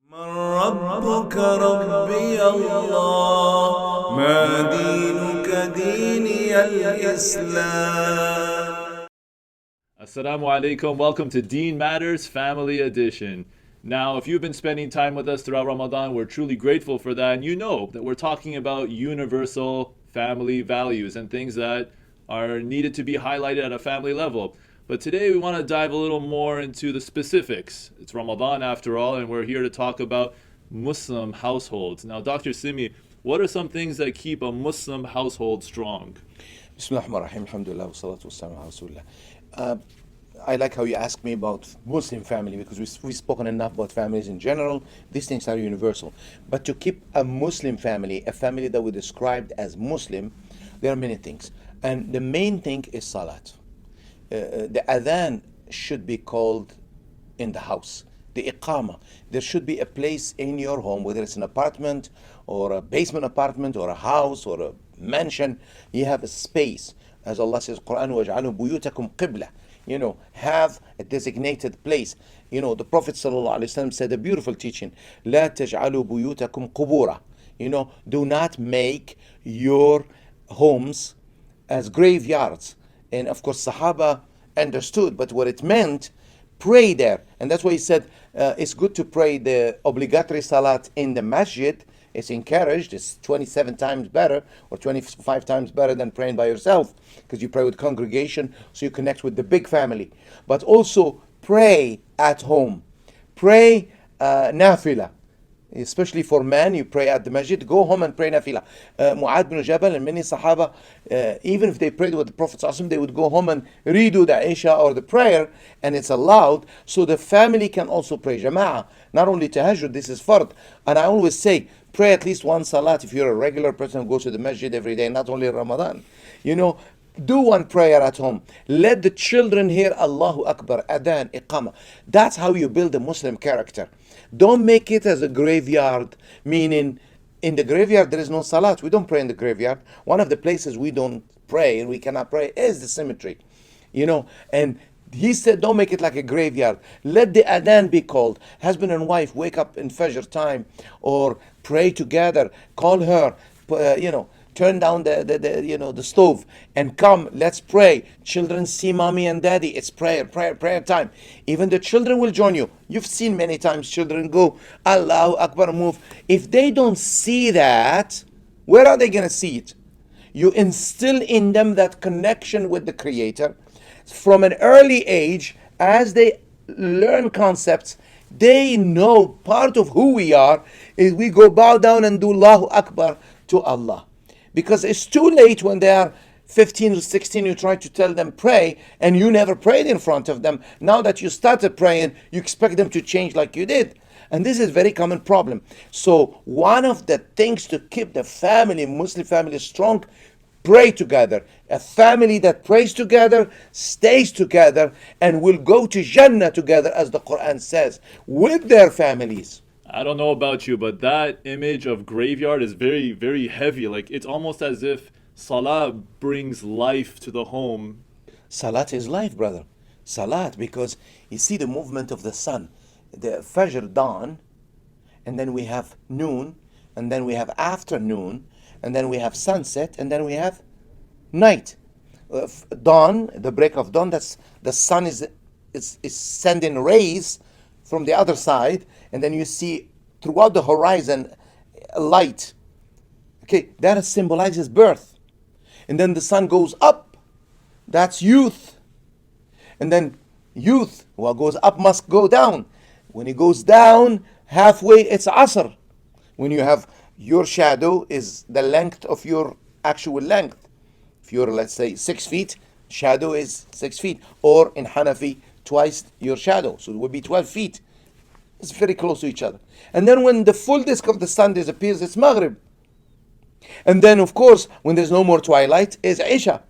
من ربك ربي الله ما دينك ديني الإسلام. Assalamu alaikum. Welcome to Deen Matters Family Edition. Now, if you've been spending time with us throughout Ramadan, we're truly grateful for that. And you know that we're talking about universal family values and things that are needed to be highlighted at a family level. But today we want to dive a little more into the specifics. It's Ramadan after all, and we're here to talk about Muslim households. Now, Dr. Slimi, what are some things that keep a Muslim household strong? Bismillahirrahmanirrahim. Alhamdulillah wa salatu wa salam ala Rasulullah. I like how you asked me about Muslim family because we've spoken enough about families in general. These things are universal. But to keep a Muslim family, a family that we described as Muslim, there are many things. And the main thing is salat. The adhan should be called in the house. The iqama. There should be a place in your home, whether it's an apartment or a basement apartment or a house or a mansion. You have a space. As Allah says, Qur'an وَاجْعَلُوا بُيُوتَكُمْ قِبْلَةً. Have a designated place. The Prophet ﷺ said a beautiful teaching. لَا تَجْعَلُوا بُيُوتَكُمْ قُبُورًا. Do not make your homes as graveyards. And of course, Sahaba understood, but what it meant, pray there. And that's why he said it's good to pray the obligatory salat in the masjid. It's encouraged. It's 27 times better or 25 times better than praying by yourself because you pray with congregation, so you connect with the big family. But also pray at home. Pray nafila. Especially for men, you pray at the masjid, go home and pray nafila. Mu'adh bin Jabal and many Sahaba, even if they prayed with the Prophet ﷺ, they would go home and redo the Isha or the prayer, and it's allowed, so the family can also pray Jama'ah. Not only tahajjud, this is fard. And I always say, pray at least one salat if you're a regular person who goes to the masjid every day, not only Ramadan. Do one prayer at home. Let the children hear Allahu Akbar, Adhan, Iqama. That's how you build a Muslim character. Don't make it as a graveyard, meaning in the graveyard there is no salat. We don't pray in the graveyard. One of the places we don't pray and we cannot pray is the cemetery. And he said, don't make it like a graveyard. Let the adhan be called. Husband and wife wake up in Fajr time or pray together. Call her, turn down the stove and come, let's pray. Children see mommy and daddy. It's prayer time. Even the children will join you. You've seen many times children go, Allahu Akbar, move. If they don't see that, where are they going to see it? You instill in them that connection with the Creator. From an early age, as they learn concepts, they know part of who we are is we go bow down and do Allahu Akbar to Allah. Because it's too late when they are 15 or 16, you try to tell them pray, and you never prayed in front of them. Now that you started praying, you expect them to change like you did. And this is a very common problem. So one of the things to keep the family, Muslim family strong, pray together. A family that prays together, stays together, and will go to Jannah together, as the Quran says, with their families. I don't know about you, but that image of graveyard is very, very heavy. Like, it's almost as if salah brings life to the home. Salat is life, brother. Salat, because you see the movement of the sun. The Fajr, dawn, and then we have noon, and then we have afternoon, and then we have sunset, and then we have night. Dawn, the break of dawn, that's the sun is sending rays from the other side, and then you see throughout the horizon light. Okay, that symbolizes birth. And then the sun goes up, that's youth. And then youth, what goes up must go down. When it goes down, halfway it's Asr. When you have your shadow is the length of your actual length. If you're, let's say, 6 feet, shadow is 6 feet. Or in Hanafi, twice your shadow. So it would be 12 feet. It's very close to each other. And then when the full disk of the sun disappears, it's Maghrib. And then, of course, when there's no more twilight, it's Isha.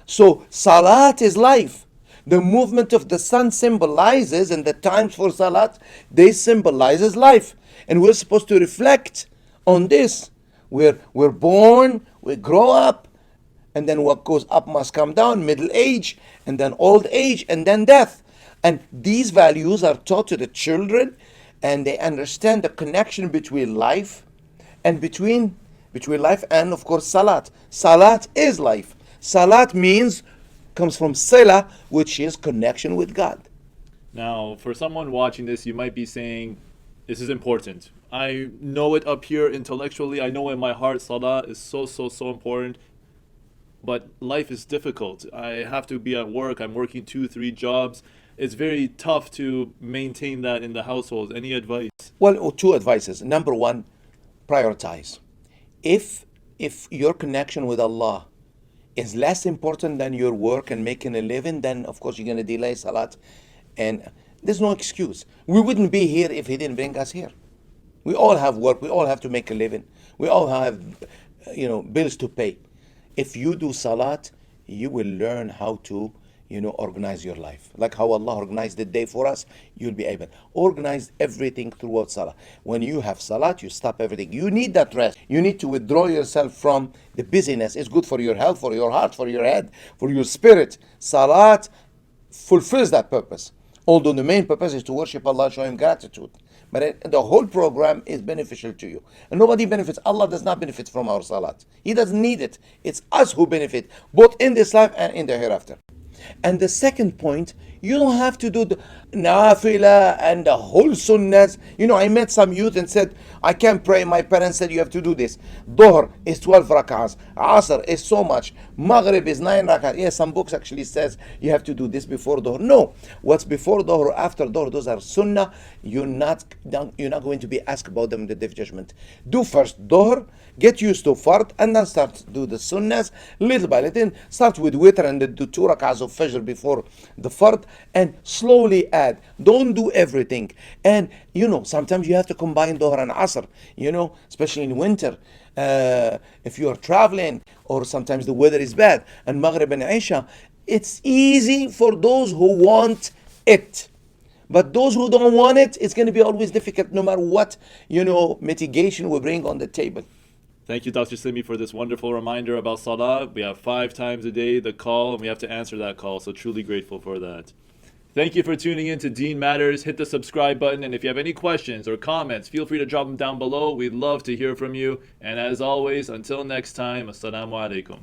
So Salat is life. The movement of the sun symbolizes, and the times for Salat, they symbolizes life. And we're supposed to reflect on this. We're born, we grow up, and then what goes up must come down, middle age, and then old age, and then death. And these values are taught to the children and they understand the connection between life and between life and of course salat. Salat is life. Salat comes from sila, which is connection with God. Now, for someone watching this, you might be saying, this is important. I know it up here intellectually. I know in my heart salah is so important. But life is difficult. I have to be at work. I'm working 2-3 jobs. It's very tough to maintain that in the household. Any advice? Well, two advices. Number one, prioritize. If your connection with Allah is less important than your work and making a living, then of course you're going to delay salat. And there's no excuse. We wouldn't be here if He didn't bring us here. We all have work. We all have to make a living. We all have, bills to pay. If you do salat, you will learn how to, organize your life. Like how Allah organized the day for us, you'll be able. Organize everything throughout salah. When you have salat, you stop everything. You need that rest. You need to withdraw yourself from the busyness. It's good for your health, for your heart, for your head, for your spirit. Salat fulfills that purpose. Although the main purpose is to worship Allah, show Him gratitude. But the whole program is beneficial to you. And nobody benefits. Allah does not benefit from our salat. He doesn't need it. It's us who benefit, both in this life and in the hereafter. And the second point, you don't have to do the nafila and the whole sunnahs. I met some youth and said, I can't pray. My parents said you have to do this. Dhuhr is 12 rak'ahs. Asr is so much. Maghrib is 9 rak'ahs. Yes, some books actually says you have to do this before Dhuhr. No, what's before Dhuhr or after Dhuhr, those are sunnah. You're not going to be asked about them in the Day of Judgment. Do first Dhuhr, get used to fard, and then start to do the sunnahs little by little. Start with witr and do 2 rak'ahs of fajr before the fard, and slowly add. Don't do everything. And sometimes you have to combine Dhuhr and Asr, especially in winter. If you are traveling, or sometimes the weather is bad, and Maghrib and Isha, it's easy for those who want it. But those who don't want it, it's going to be always difficult no matter what, mitigation we bring on the table. Thank you, Dr. Slimi, for this wonderful reminder about salah. We have 5 times a day the call, and we have to answer that call. So truly grateful for that. Thank you for tuning in to Deen Matters. Hit the subscribe button, and if you have any questions or comments, feel free to drop them down below. We'd love to hear from you. And as always, until next time, Assalamu alaikum.